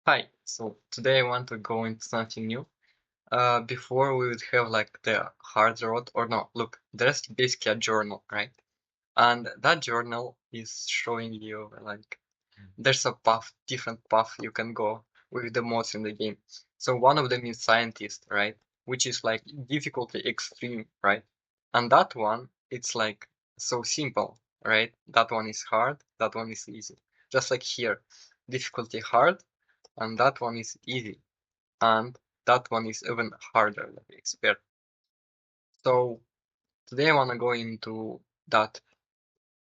Hi, so today I want to go into something new. Before we would have like the hard road, or no, look, there's basically a journal, right? And that journal is showing you like there's a path, different path you can go with the mods in the game. So one of them is scientist, right? Which is like difficulty extreme, right? And that one, it's like so simple, right? That one is hard, that one is easy. Just like here, difficulty hard, and that one is easy, and that one is even harder than expert. So today I want to go into that.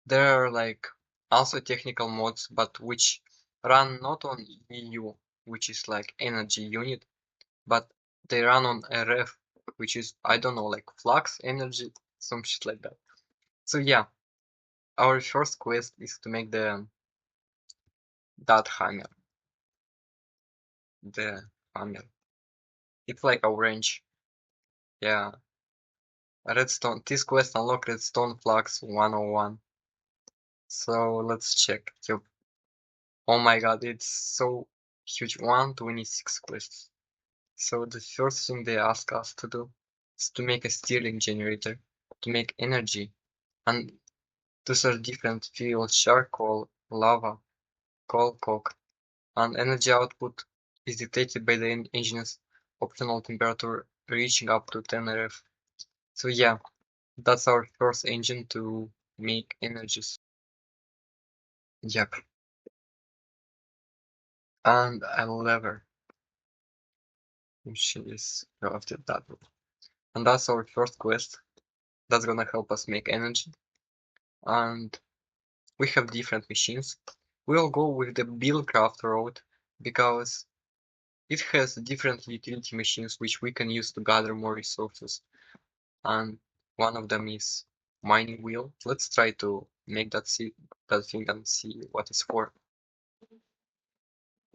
There are like also technical mods, but which run not on EU, which is like energy unit, but they run on RF, which is I don't know, like flux energy, some shit like that. So yeah, our first quest is to make the that hammer, the hammer. It's like a wrench. Yeah, redstone. This quest unlock redstone flux 101. So let's check. So, oh my god, it's so huge. 126 quests. So the first thing they ask us to do is to make a stirring generator to make energy. And those are different fuels: charcoal, lava, coal coke. And energy output is dictated by the engine's optimal temperature reaching up to 10 ref. So yeah, that's our first engine to make energies. Yep. And a lever, which is crafted that way. And that's our first quest. That's gonna help us make energy. And we have different machines. We'll go with the buildcraft road because it has different utility machines which we can use to gather more resources. And one of them is mining wheel. Let's try to make that thing and see what it's for.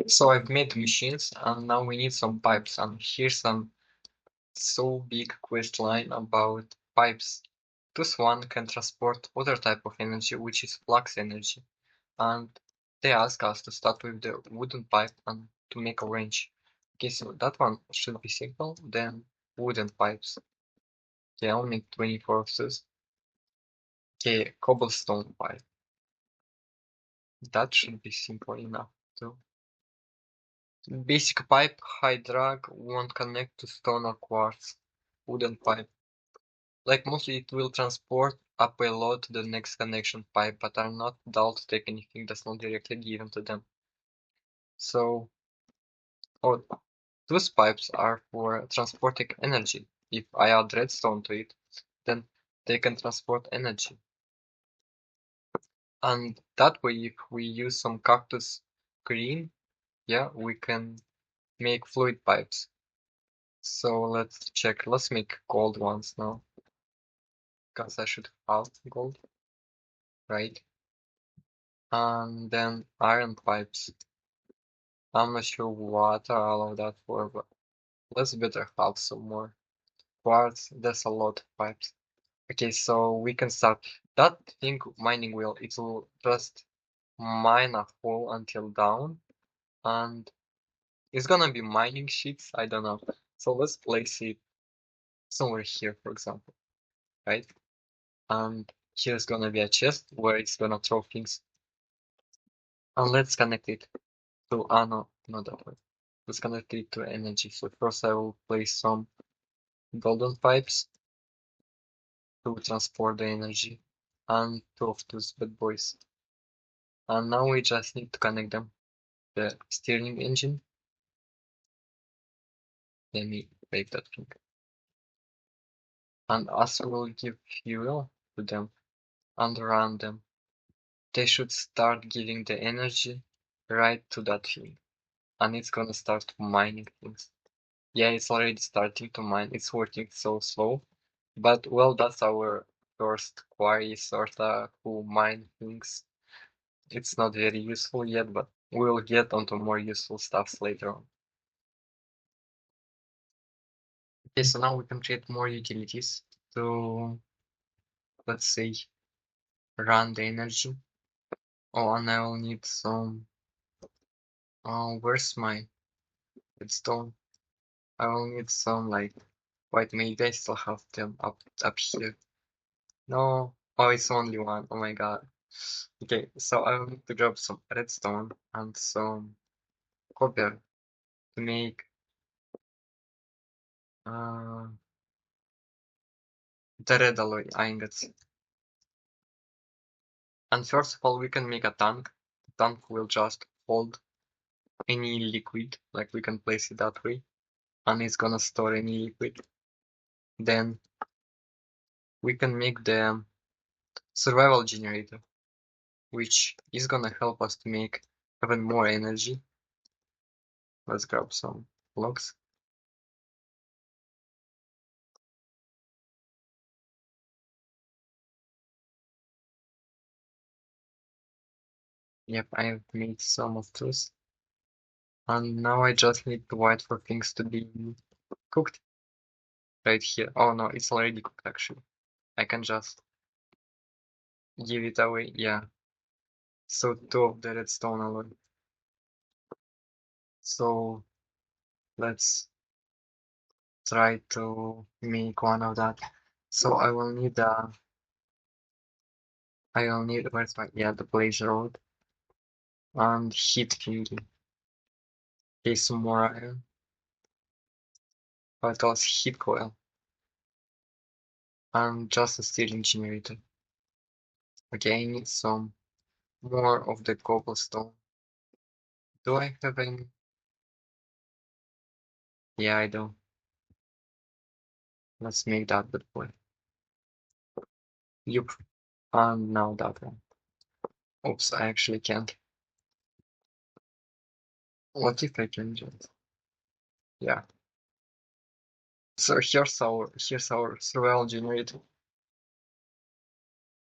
So I've made machines and now we need some pipes, and here's some so big quest line about pipes. This one can transport other type of energy, which is flux energy, and they ask us to start with the wooden pipe and to make a wrench. Okay, so that one should be simple. Then wooden pipes. Okay, I'll make 24 of those. Okay, cobblestone pipe. That should be simple enough too. Basic pipe, high drag, won't connect to stone or quartz. Wooden pipe. Like mostly it will transport a payload to the next connection pipe, but are not dull to take anything that's not directly given to them. So, oh, those pipes are for transporting energy. If I add redstone to it, then they can transport energy. And that way, if we use some cactus green, yeah, we can make fluid pipes. So let's check. Let's make gold ones now, because I should have gold, right? And then iron pipes. I'm not sure what are all of that for, but let's better have some more quartz. There's a lot of pipes. Okay, so we can start. That thing mining wheel, it will just mine a hole until down, and it's gonna be mining sheets. I don't know. So let's place it somewhere here, for example, right? And here's gonna be a chest where it's gonna throw things. And let's connect it to, no, not that way. Let's connect it to energy. So first I will place some golden pipes to transport the energy, and two of those bad boys. And now we just need to connect them. The steering engine. Let me break that thing. And as we will give fuel to them and run them, they should start giving the energy right to that thing. And it's gonna start mining things. Yeah, it's already starting to mine. It's working so slow. But well, that's our first quarry sorta who mine things. It's not very useful yet, but we'll get onto more useful stuffs later on. Okay, so now we can create more utilities to, let's say, run the energy. Oh, and I will need some. Where's my redstone. I will need some like, wait, maybe I still have them up here. No, oh, it's only one. Oh my god. Okay, so I will need to grab some redstone and some copper to make uh, the red alloy ingots. And first of all, we can make a tank. The tank will just hold any liquid, like we can place it that way, and it's gonna store any liquid. Then we can make the survival generator, which is gonna help us to make even more energy. Let's grab some blocks. Yep, I have made some of those. And now I just need to wait for things to be cooked right here. Oh no, it's already cooked actually. I can just give it away. Yeah. So two of the redstone alloy. So let's try to make one of that. So I will need where's my yeah the blaze rod and heat thingy. Okay, some more iron. What else? Heat coil and just a steel generator. Okay, I need some more of the cobblestone. Do I have any? Yeah, I do. Let's make that good boy. Yup. And now that one. Oops, I actually can't. What if I can just? Yeah. So here's our survival generator.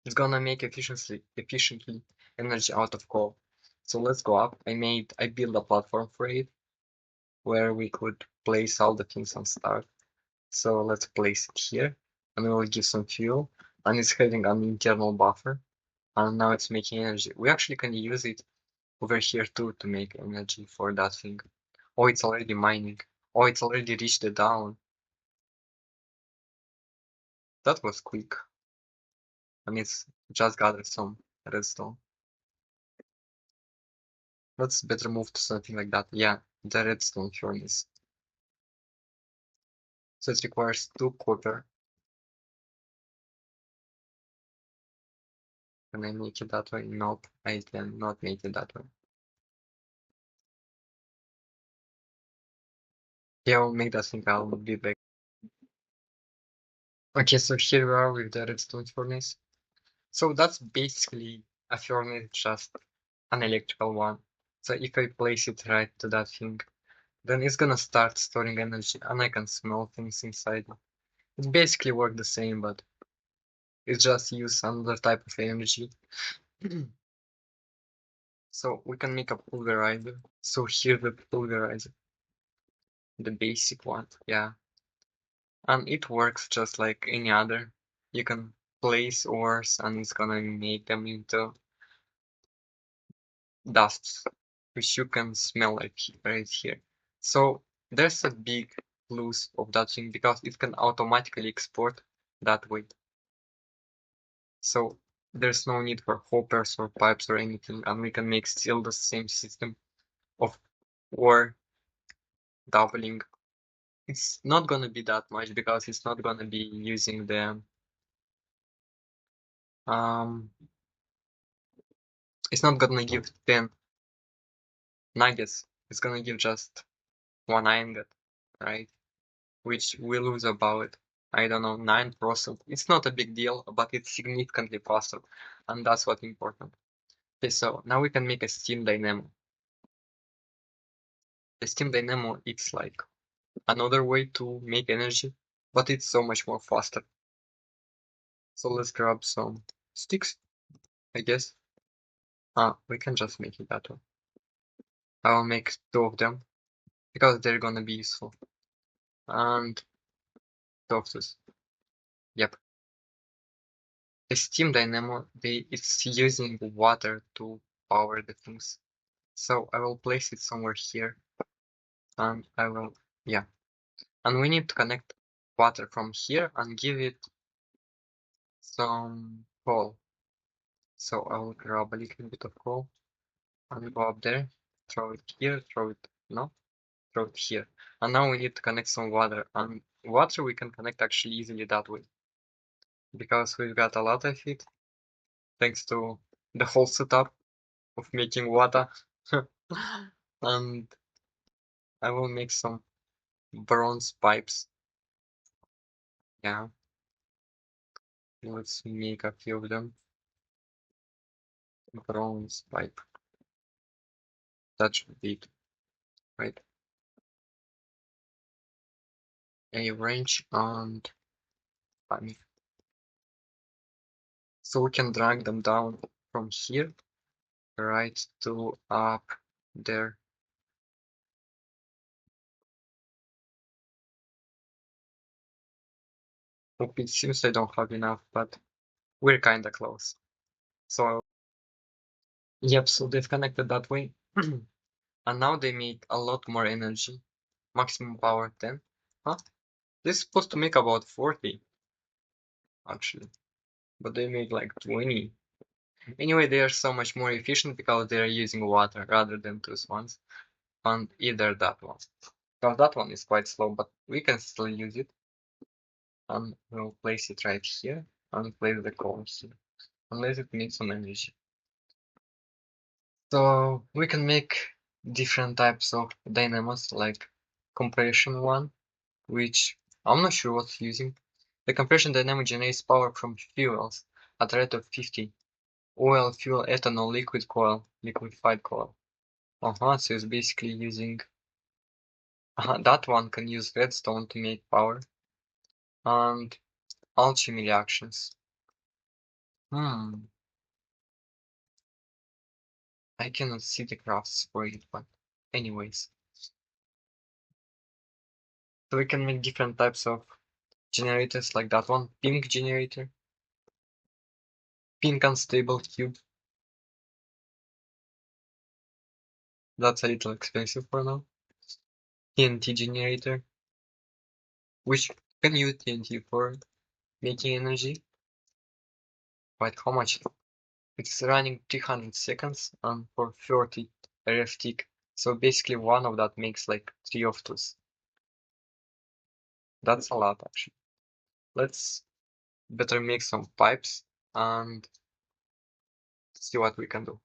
It's gonna make efficiently energy out of coal. So let's go up. I built a platform for it where we could place all the things on start. So let's place it here and we will give some fuel. And it's having an internal buffer. And now it's making energy. We actually can use it over here too to make energy for that thing. Oh, it's already mining. Oh, it's already reached the down. That was quick. And it's just gathered some redstone. Let's better move to something like that. Yeah, the redstone furnace. So it requires 2 copper. Can I make it that way? Nope, I cannot make it that way. Yeah, I'll make that thing. I'll be back. Okay, so here we are with the redstone furnace. So that's basically a furnace, just an electrical one. So if I place it right to that thing, then it's gonna start storing energy and I can smell things inside. It basically works the same, but it just use another type of energy. So we can make a pulverizer. So here the pulverizer, the basic one, yeah. And it works just like any other. You can place ores and it's gonna make them into dusts, which you can smell right here. So there's a big plus of that thing because it can automatically export that way. So there's no need for hoppers or pipes or anything, and we can make still the same system of ore doubling. It's not gonna be that much because it's not gonna be using the um it's not gonna give 10 nuggets. It's gonna give just one ingot, right? Which we lose about, I don't know, 9%. It's not a big deal, but it's significantly faster, and that's what's important. Okay, so now we can make a steam dynamo. The steam dynamo, it's like another way to make energy, but it's so much more faster. So let's grab some sticks, I guess. We can just make it that way. I will make 2 of them because they're gonna be useful. And 2 of those. Yep. The steam dynamo, it's using water to power the things. So I will place it somewhere here. and I will, yeah. And we need to connect water from here and give it some coal. So I will grab a little bit of coal and go up there, throw it here, no, throw it here. And now we need to connect some water. And water we can connect actually easily that way. Because we've got a lot of it, thanks to the whole setup of making water. And I will make some bronze pipes. Yeah, let's make a few of them. Bronze pipe. That should be it, right? A wrench and funny. So we can drag them down from here right to up there. Oh, it seems I don't have enough, but we're kinda close. So, yep, so they've connected that way. And now they make a lot more energy. Maximum power 10. Huh? This is supposed to make about 40, actually. But they make like 20. Anyway, they are so much more efficient because they are using water rather than those ones. And either that one. Because that one is quite slow, but we can still use it. And we'll place it right here. And place the coal here. Unless it needs some energy. So we can make different types of dynamos, like compression one, which I'm not sure what's using. The compression dynamo generates power from fuels at a rate of 50. Oil, fuel, ethanol, liquid coil, liquefied coil. So it's basically using that one can use redstone to make power and alchemy reactions. Hmm, I cannot see the graphs for it, but anyways. So we can make different types of generators like that one. Pink generator, pink unstable cube. That's a little expensive for now. TNT generator, which can use TNT for making energy. But how much? It's running 300 seconds and for 30 RF tick. So basically one of that makes like 3 of those. That's a lot actually. Let's better make some pipes and see what we can do.